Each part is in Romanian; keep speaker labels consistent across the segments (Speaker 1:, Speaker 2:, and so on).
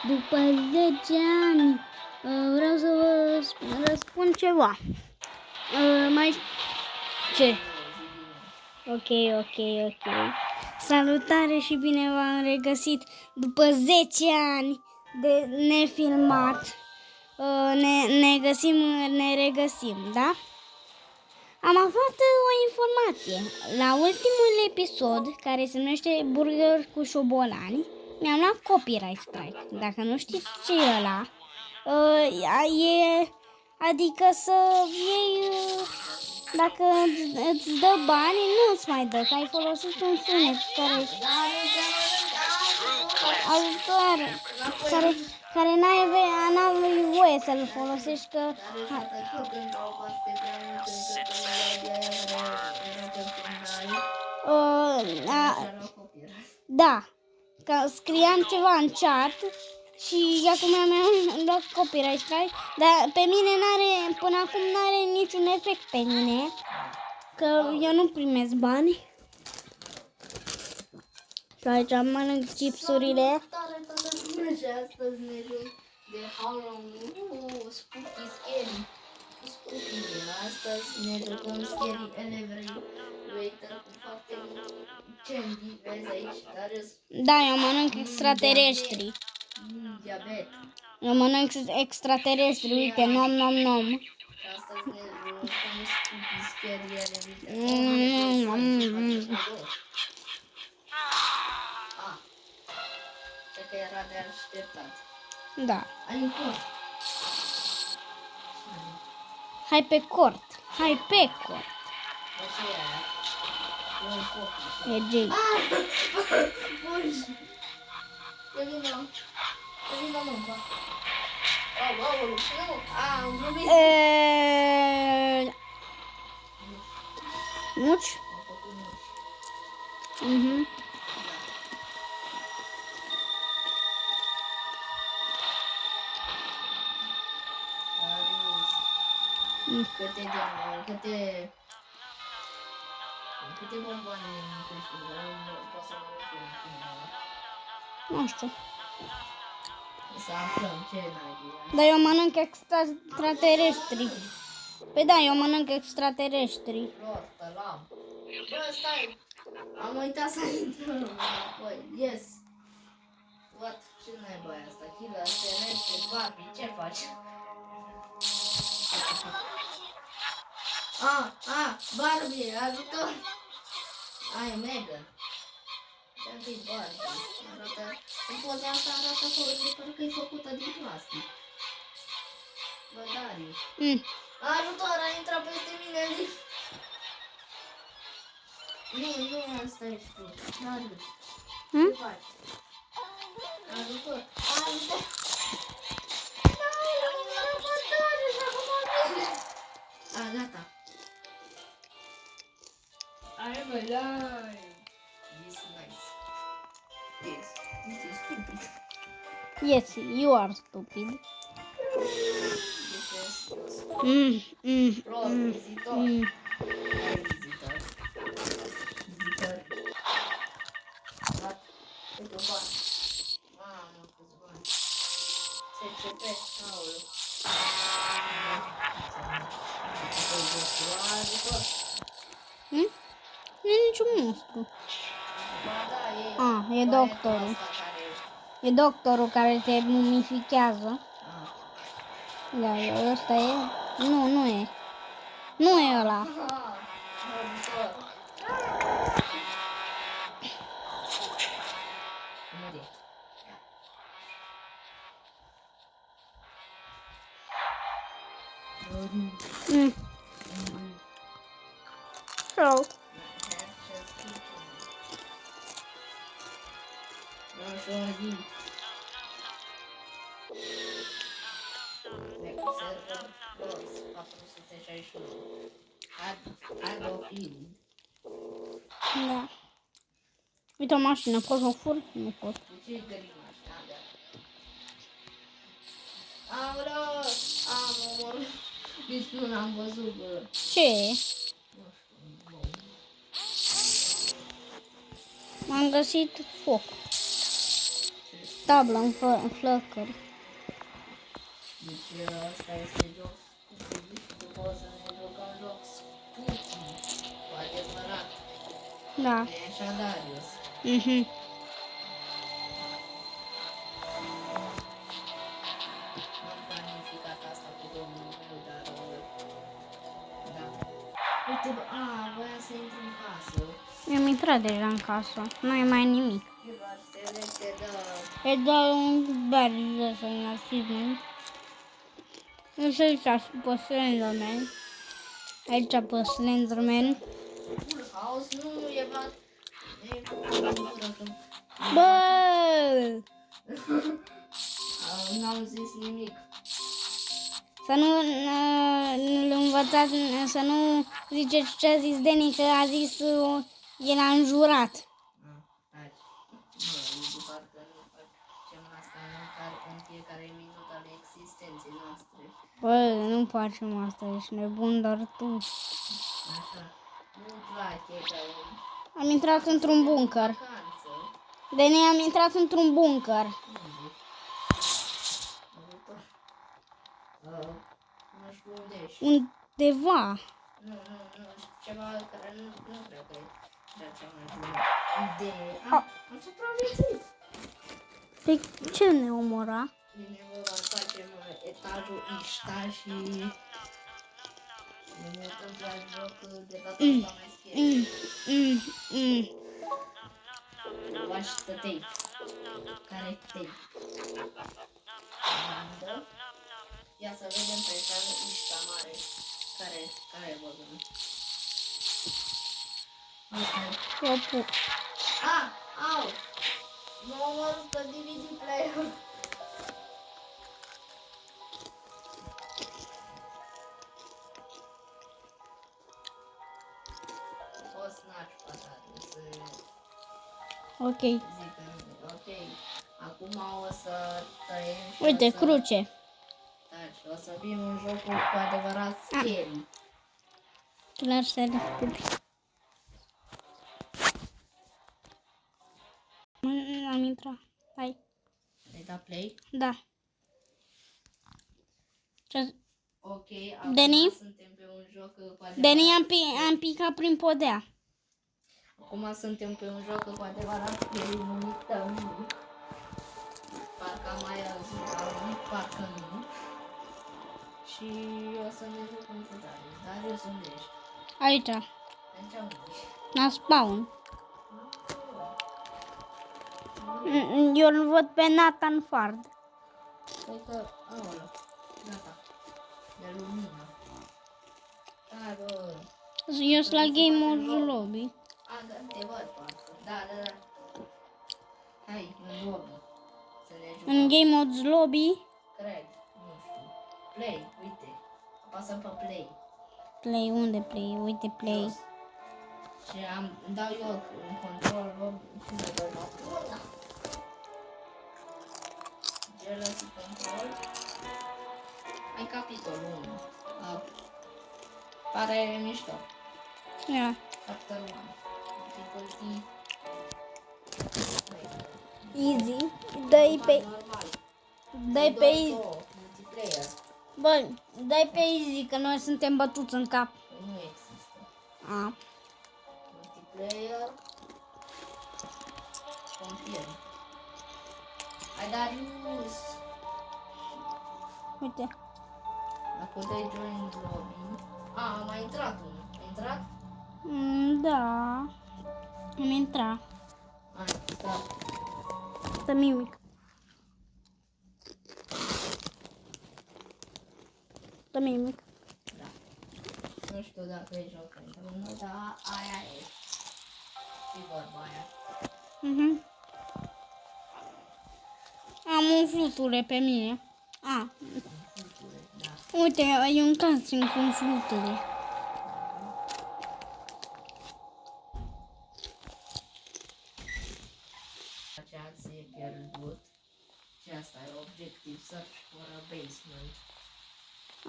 Speaker 1: După 10 ani vreau să vă răspund ceva. Mai ce? Ok. Salutare și bine v-am regăsit după 10 ani de nefilmat. Ne regăsim, da? Am aflat o informație. La ultimul episod, care se numește Burger cu șobolani, mi-am luat copyright strike. Dacă nu știți ce e ăla, adică să iei, dacă îți dă bani, nu îți mai dă, că ai folosit un sunet care n-ai voie să-l folosești, că da, că scriam ceva în chat și acum mi-am luat copyright strike, dar pe mine până acum n-are niciun efect pe mine, că eu nu primesc bani. Și aici mănânc chipsurile.
Speaker 2: De Halloween, spooky scary. Astăzi ne jucăm Scary Elevator cu fapte incendiu, vezi aici, Darius?
Speaker 1: Da, eu mănânc extraterestri.
Speaker 2: Diabet.
Speaker 1: Eu mănânc extraterestri, uite, nom.
Speaker 2: Astăzi ne jucăm Spooky Scary Elevator. Cred că era de așteptat.
Speaker 1: Da.
Speaker 2: Ai un cort.
Speaker 1: Hai pe cort.
Speaker 2: De ce e aia? E un cort.
Speaker 1: E Jay.
Speaker 2: E vină mânca. Aoleu, nu. Am glumit.
Speaker 1: Muci?
Speaker 2: Am făcut muci. Câte bomboane câștigă? Poți să mănânc.
Speaker 1: Nu știu.
Speaker 2: Să aflăm ce n-ai.
Speaker 1: Dar eu mănânc extraterestri. Păi da, eu mănânc extraterestri.
Speaker 2: Lor, tălam. Bă, stai. Am uitat să intrăm înapoi. Yes. What? Ce naiba e asta? Killer, Celeste, Barbie, ce faci? Barbie, ajutor! Ai, Megan. Ce-i Barbie? Arată, în poza asta arată parcă e făcută din plastic. Bă, Darius. Ajutor, a intrat peste mine în lift. Nu, asta ești tu. Darius. Ce faci? Ajutor. Gata. I'm alive. This is nice. This is stupid.
Speaker 1: Yes, you are stupid.
Speaker 2: This is Lord, vizitor. Vizitor. Uite un ban. Mamă, câți bani. SCP, aoleu.
Speaker 1: Nu e niciun monstru. E doctorul. E doctorul care te mumifichează. Da, ăsta e? Nu e. Nu e ăla. Hello. Da. Uite o mașină, pot să o fur? Nu pot.
Speaker 2: Am omorât. Nici nu l-am văzut, bă.
Speaker 1: Ce? M-am găsit foc. tablă în flăcări.
Speaker 2: Deci ăsta este joc stupid, după o să ne jucăm joc Spooky, cu adevărat.
Speaker 1: Da.
Speaker 2: E așa, Darius.
Speaker 1: Mhm.
Speaker 2: Am planificat asta cu domnul meu, dar... Da. Uite, voiam să intru în casă.
Speaker 1: Eu am intrat deja în casă. Nu e mai nimic.
Speaker 2: Doar se dă...
Speaker 1: E doar un badge de să un achievement. Nu știu aici pe Slenderman. Aici pe Slenderman.
Speaker 2: Full House nu e va... E
Speaker 1: Bă!
Speaker 2: N-am zis nimic.
Speaker 1: Să nu-l învățați, să nu ziceți ce a zis Deni, că a zis el a înjurat.
Speaker 2: Taci. Bă, parcă nu facem asta în fiecare minut al existenței noastre.
Speaker 1: Bă, nu facem asta, ești nebun, dar tu.
Speaker 2: Așa. Nu-mi place că...
Speaker 1: Am intrat într-un bunker.
Speaker 2: Vacanță.
Speaker 1: Deni, am intrat într-un bunker.
Speaker 2: Nu știu unde ești.
Speaker 1: Undeva.
Speaker 2: Nu, ceva care nu cred că e cea mai bună idee. Am supraviețuit.
Speaker 1: Pe ce ne omora?
Speaker 2: Bine, vă facem etajul Ișta și ne mutăm la joc de data asta mai scary. Lași tape. Care tape? Ia să vedem pe etajul Ișta mare. Care vorbim?
Speaker 1: Opu.
Speaker 2: Au! M-a omorât pe DVD player. Poți n-aș păcat,
Speaker 1: Ok.
Speaker 2: ok. Acum o să tăiem și
Speaker 1: Uite,
Speaker 2: o să...
Speaker 1: cruce.
Speaker 2: Taci, o să fim un joc cu adevărat scary.
Speaker 1: Clar să răspunde. Am intrat. Hai.
Speaker 2: Ai dat play?
Speaker 1: Da. Ce?
Speaker 2: Ok, acum
Speaker 1: Deni?
Speaker 2: suntem pe un joc cu adevărat...
Speaker 1: Deni, am picat prin podea.
Speaker 2: Acum suntem pe un joc cu adevărat scary, nu uităm. Parcă am mai auzit, parcă nu. Și o să ne jucăm cu Darius. Darius, unde ești?
Speaker 1: Aici.
Speaker 2: Aici unde ești?
Speaker 1: La spawn. Eu îl văd pe Nathan Fard.
Speaker 2: Cred că... Aoleu. Gata. De lumină. Da, bă.
Speaker 1: Eu sunt la Game Mode Lobby.
Speaker 2: Da, te văd, parcă. Da. Hai, în lobby. Să ne jucăm.
Speaker 1: În Game Mode Lobby.
Speaker 2: Cred. Nu știu. Play, uite. Apasăm pe play.
Speaker 1: Play, unde play? Uite play.
Speaker 2: Jos. Și îmi dau eu un control. Cine dă la Jealousy control. Ai capitolul 1. Pare mișto.
Speaker 1: Ia.
Speaker 2: Chapter 1. Difficulty.
Speaker 1: Easy. Dai pe...
Speaker 2: Normal.
Speaker 1: Dai pe easy.
Speaker 2: Multiplayer.
Speaker 1: Bă, dai pe easy, că noi suntem bătuți în cap.
Speaker 2: Nu există.
Speaker 1: A.
Speaker 2: Multiplayer. Confirm. Hai, Darius.
Speaker 1: Uite.
Speaker 2: Dacă dai join lobby. A mai intrat unul. A intrat?
Speaker 1: Da. Am intrat.
Speaker 2: A intrat.
Speaker 1: Să mimic. Să mimic.
Speaker 2: Da. Nu știu dacă e joc pentru unul, dar aia e. Și vorba aia.
Speaker 1: Am un fluture pe mine. A.
Speaker 2: Da.
Speaker 1: Uite, e un casting cu un fluture.
Speaker 2: Aceea ți-e pierdut. Și asta e objective. Search for a basement.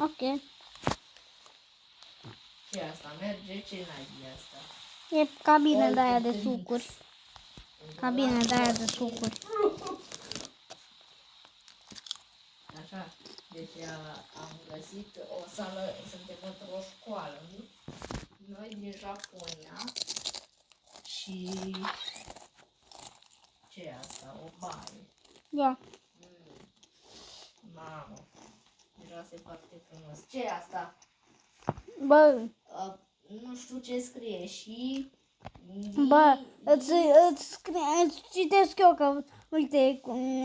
Speaker 1: Ok.
Speaker 2: Ce asta merge? Ce n-ai asta?
Speaker 1: E cabina de aia de sucuri. Cabina de aia de sucuri.
Speaker 2: Deci am găsit o sală, suntem într-o școală, noi din Japonia și ce e asta? O baie.
Speaker 1: Da.
Speaker 2: Mamă, miroase foarte frumos. Ce e asta?
Speaker 1: Bă,
Speaker 2: Nu știu ce scrie și...
Speaker 1: bă, îți citesc eu că, uite,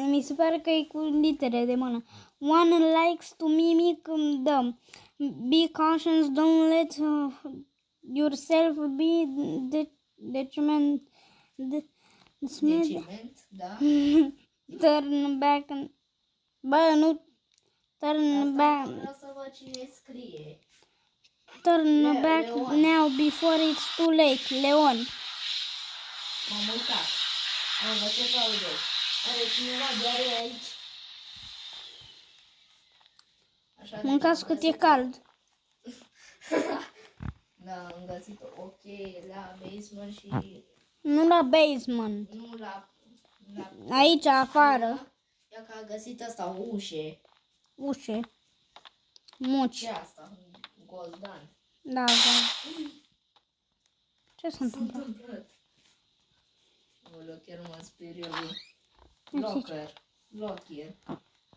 Speaker 1: mi se pare că e cu litere de mână. One likes to mimic them. Be cautious, don't let yourself be detriment.
Speaker 2: Deciment, da?
Speaker 1: Turn back. Bă, nu. Turn
Speaker 2: Asta
Speaker 1: back.
Speaker 2: vreau să văd cine scrie.
Speaker 1: Turn back
Speaker 2: Leon.
Speaker 1: now before it's too late. Leon.
Speaker 2: M-am uitat. Am văzut ce aude. Are cineva diaree aici. Așa de
Speaker 1: Mâncați
Speaker 2: am
Speaker 1: cât e
Speaker 2: găsit-
Speaker 1: cald.
Speaker 2: Da, am găsit o cheie la basement și
Speaker 1: Nu la basement.
Speaker 2: nu la
Speaker 1: Aici, afară.
Speaker 2: Ia că a găsit asta o ușe.
Speaker 1: Ușe. Muci.
Speaker 2: Ce asta? Un goldan.
Speaker 1: Da, da. Ce s-a
Speaker 2: S-a
Speaker 1: întâmplat?
Speaker 2: întâmplat. Oleu, chiar mă speriu. Locker. Locker.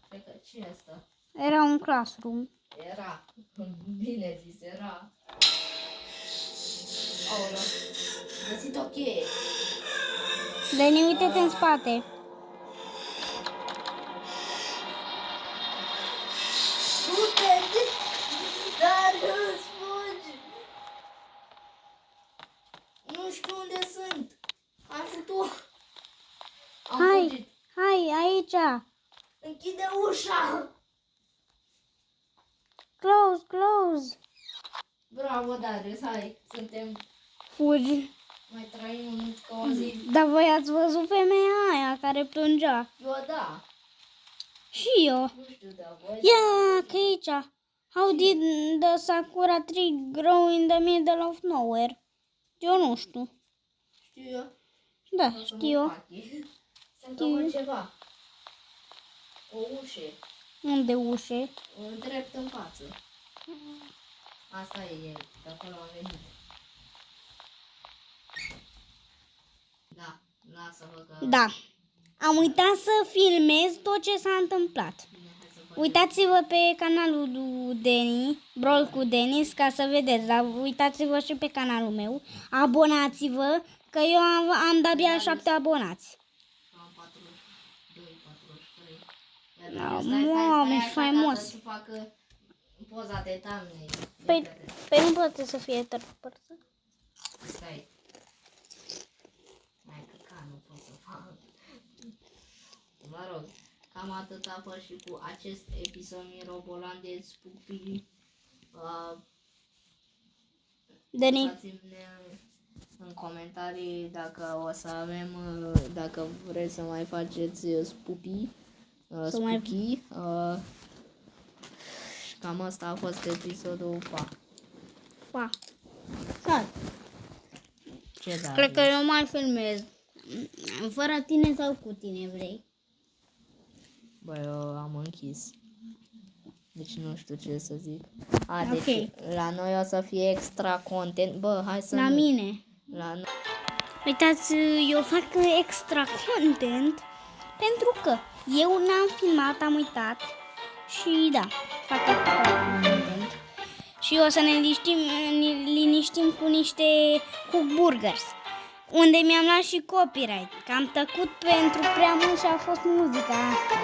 Speaker 2: Cred că ce e asta?
Speaker 1: Era un classroom.
Speaker 2: Era. Bine zis, era. Aoleu. Găsit o cheie.
Speaker 1: Deni, uite-te în spate.
Speaker 2: Du-te! Dar nu sfugi! Nu știu unde sunt. Ajutor! Am
Speaker 1: Hai,
Speaker 2: fugit.
Speaker 1: hai, aici.
Speaker 2: Închide ușa!
Speaker 1: Close, close.
Speaker 2: Bravo, Darius, hai, suntem,
Speaker 1: Fugi.
Speaker 2: mai trăim încă o zi.
Speaker 1: Dar voi ați văzut femeia aia care plângea.
Speaker 2: Eu da,
Speaker 1: Și eu.
Speaker 2: nu știu de voi.
Speaker 1: Ia, că aici. How did the Sakura tree grow in the middle of nowhere? Eu nu știu.
Speaker 2: Știu eu.
Speaker 1: Da,
Speaker 2: O să mă
Speaker 1: știu eu.
Speaker 2: pachie. Se întâmplă ceva. O ușe,
Speaker 1: Unde ușe?
Speaker 2: drept în față. Asta e el, de acolo am venit. Da, lasă-vă că...
Speaker 1: Da. Am uitat să filmez tot ce s-a întâmplat.
Speaker 2: Bine, hai să facem.
Speaker 1: Uitați-vă pe canalul lui Deni, Brawl cu Denis, ca să vedeți, dar uitați-vă și pe canalul meu. Abonați-vă, că eu am de-abia 7 abonați.
Speaker 2: Am 42, 43. Ia,
Speaker 1: Da,
Speaker 2: Darius,
Speaker 1: mami,
Speaker 2: așa
Speaker 1: faimos.
Speaker 2: ca să facă poza de thumbnail.
Speaker 1: Păi nu poate să fie third person.
Speaker 2: Stai. Mai că nu pot să fac. Mă rog, cam atât a fost și cu acest episod mirobolant de Spupii.
Speaker 1: Deni,
Speaker 2: Lăsați-mi în comentarii dacă o să avem, dacă vreți să mai faceți Spupii.
Speaker 1: Să mai-
Speaker 2: Spooky. Și cam asta a fost episodul. Pa.
Speaker 1: pa. Hai.
Speaker 2: Ce da?
Speaker 1: Cred că eu mai filmez. Fără tine sau cu tine vrei?
Speaker 2: Bă, eu am închis. Deci nu știu ce să zic.
Speaker 1: Ok.
Speaker 2: Deci la noi o să fie extra content. Bă, hai să
Speaker 1: La
Speaker 2: nu.
Speaker 1: mine.
Speaker 2: La noi.
Speaker 1: Uitați, eu fac extra content pentru că eu n-am filmat, am uitat și da, fac extra content. Și o să ne liniștim cu niște cookburgers, unde mi-am luat și copyright, că am tăcut pentru prea mult și a fost muzica asta.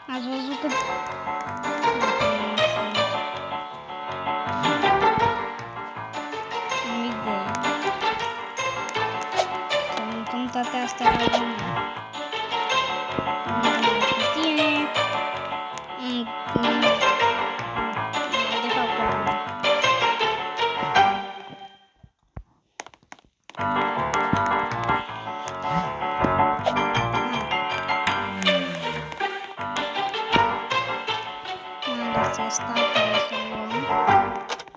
Speaker 1: Ați văzut că... Am idee. Să mâncăm toate astea la mine. Cu tine. De fapt, cu mine. Asta trebuie să luăm.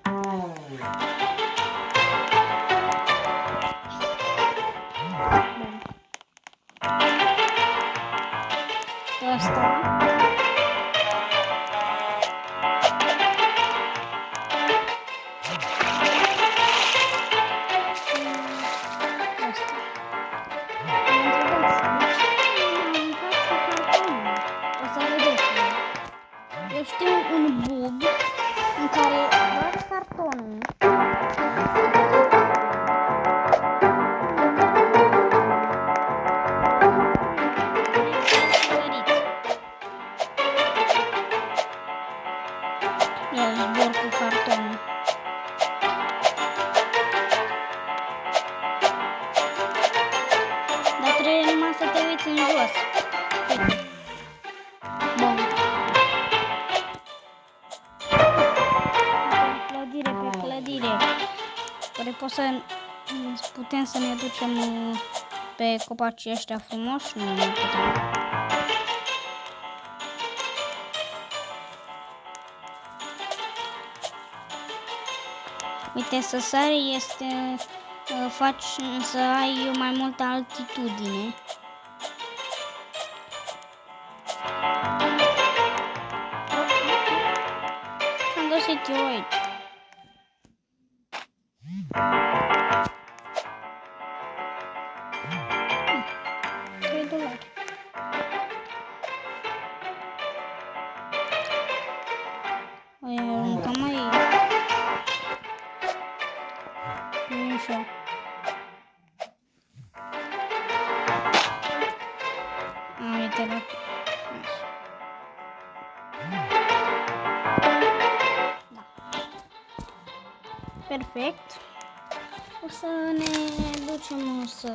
Speaker 1: Bun. Asta. Eu știu un bug în care luați cartonul eu zbor cu cartonul. Dar trebuie numai să te uiți în jos. Bun. Pe clădire. Oare putem să ne ducem pe copacii ăștia frumoși? Nu putem. Uite, să sari este... faci să ai mai multă altitudine. Am găsit eu aici. $3. Aruncăm aici. Așa. Uite la... Da. Perfect. O să ne ducem să...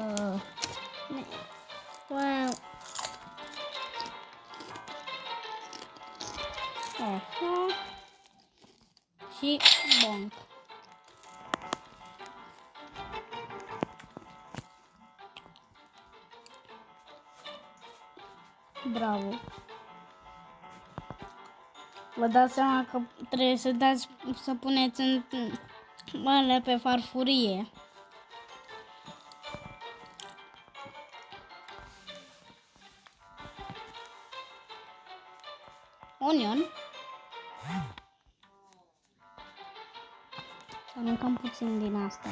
Speaker 1: Wow. Așa. Și bonk. Bravo. Vă dați seama că trebuie să puneți mâinile pe farfurie. Onion. Să aruncăm puțin din asta.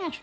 Speaker 1: Așa.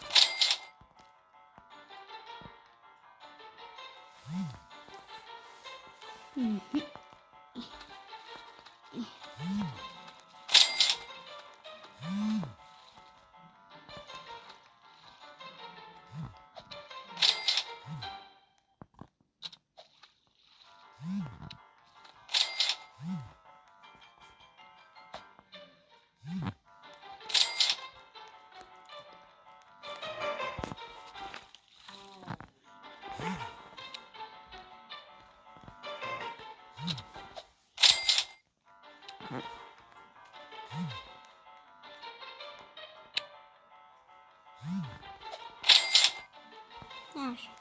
Speaker 1: Așa.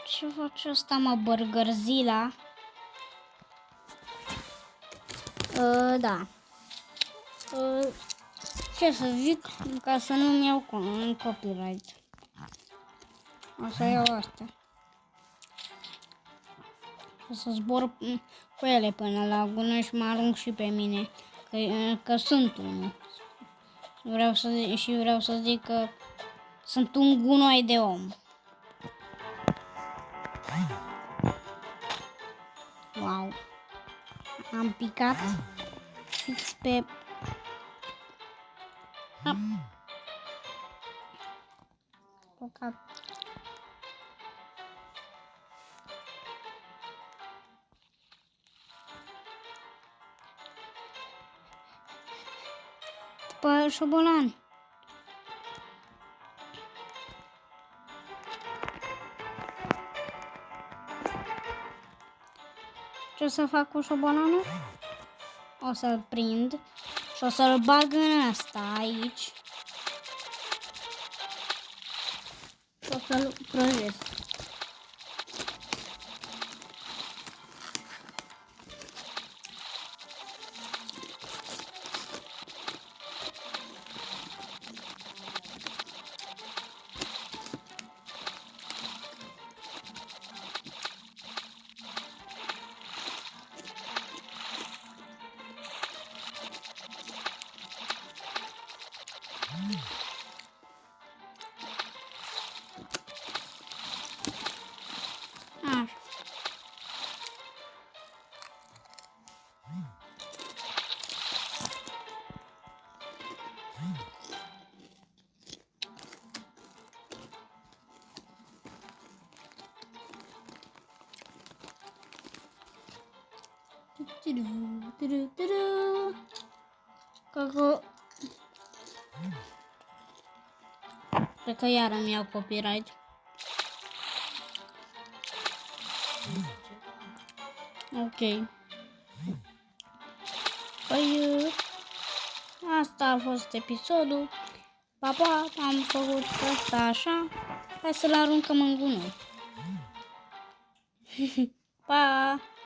Speaker 1: Ce face ăsta, mă, Burgerzilla? Da. Ce să zic, ca să nu-mi iau copyright. O să iau astea. O să zbor cu ele până la gunoi și mă arunc și pe mine. Că sunt unul. Vreau să zic că sunt un gunoi de om. Wow. Am picat fix pe... Cocat. După șobolan. Ce o să fac cu șobolanul? O să-l prind și o să-l bag în asta aici. O să-l prăjesc. Cred că iar îmi iau copyright. Ok. Păi, asta a fost episodul. Papa, am făcut asta așa. Hai să-l aruncăm în gunoi. Pa!